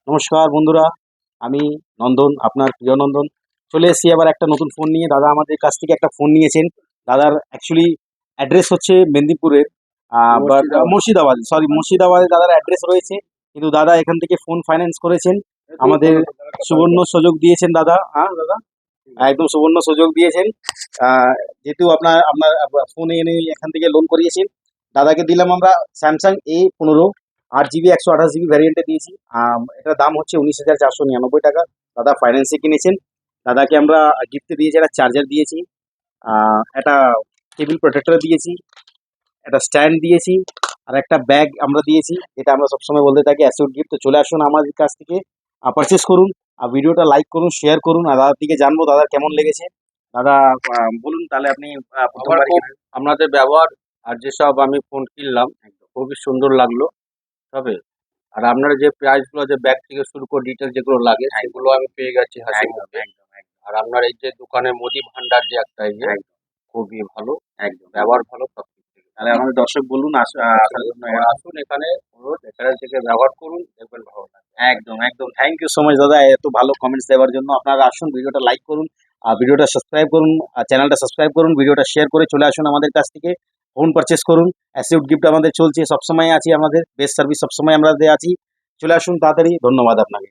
নমস্কার বন্ধুরা, আমি নন্দন, আপনার প্রিয় নন্দন। চলে এসেছি আবার একটা নতুন ফোন নিয়ে। দাদা আমাদের কাছ থেকে একটা ফোন নিয়েছেন। দাদার অ্যাকচুয়ালি অ্যাড্রেস হচ্ছে মেদিনীপুরের, বাট মুর্শিদাবাদে দাদার অ্যাড্রেস রয়েছে। কিন্তু দাদা এখান থেকে ফোন ফাইন্যান্স করেছেন, আমাদের সুবর্ণ সুযোগ দিয়েছেন দাদা। হ্যাঁ দাদা, একদম সুবর্ণ সুযোগ দিয়েছেন। যেহেতু আপনার আপনার ফোন এনে এখান থেকে লোন করিয়েছেন, দাদাকে দিলাম আমরা স্যামসাং A15 8 GB 128 GB ভ্যারিয়েন্টে দিয়েছি। এটার দাম হচ্ছে 19,499 টাকা। দাদা ফাইন্যান্সে কিনেছেন। দাদাকে আমরা গিফটে দিয়েছি, একটা চার্জার দিয়েছি, একটা টেবিল প্রোটেক্টর দিয়েছি, একটা স্ট্যান্ড দিয়েছি, আর একটা ব্যাগ আমরা দিয়েছি, যেটা আমরা সবসময় বলতে থাকি অ্যাসিড গিফট। তো চলে আসুন আমাদের কাছ থেকে, পারচেস করুন, আর ভিডিওটা লাইক করুন, শেয়ার করুন, আর দাদার থেকে জানবো দাদার কেমন লেগেছে। দাদা বলুন তাহলে আপনি আমার প্রথমবার খুব আপনাদের ব্যবহার আর যেসব আমি ফোন কিনলাম খুবই সুন্দর লাগলো। তবে আর আপনারা যে প্রাইসগুলো, যে ব্যাগ থেকে শুরু করে ডিটেল যেগুলো লাগে সেগুলো আমি পেয়ে গেছি হাসি একদম মুখে। একদম একদম আর আপনার এই যে দোকানে মুদি ভান্ডার যে একটা ইয়ে, একদম খুবই ভালো, একদম। ব্যবহার ভালো সব দিক থেকে। তাহলে আমাদের দর্শক বলুন আসার জন্য। আসুন এখানে, এখানে থেকে ব্যবহার করুন, দেখবেন ভালো লাগবে। একদম একদম, থ্যাংক ইউ সো মাচ দাদা এত ভালো কমেন্টস দেওয়ার জন্য। আপনারা আসুন, ভিডিওটা লাইক করুন, আর ভিডিওটা সাবস্ক্রাইব করুন, আর চ্যানেলটা সাবস্ক্রাইব করুন, ভিডিওটা শেয়ার করে চলে আসুন আমাদের কাছ থেকে ফোন পারচেস করুন। অ্যাসিড গিফট আমাদের চলছে, সবসময় আছি, আমাদের বেস্ট সার্ভিস সবসময় আমরা আছি। চলে আসুন তাড়াতাড়ি। ধন্যবাদ আপনাকে।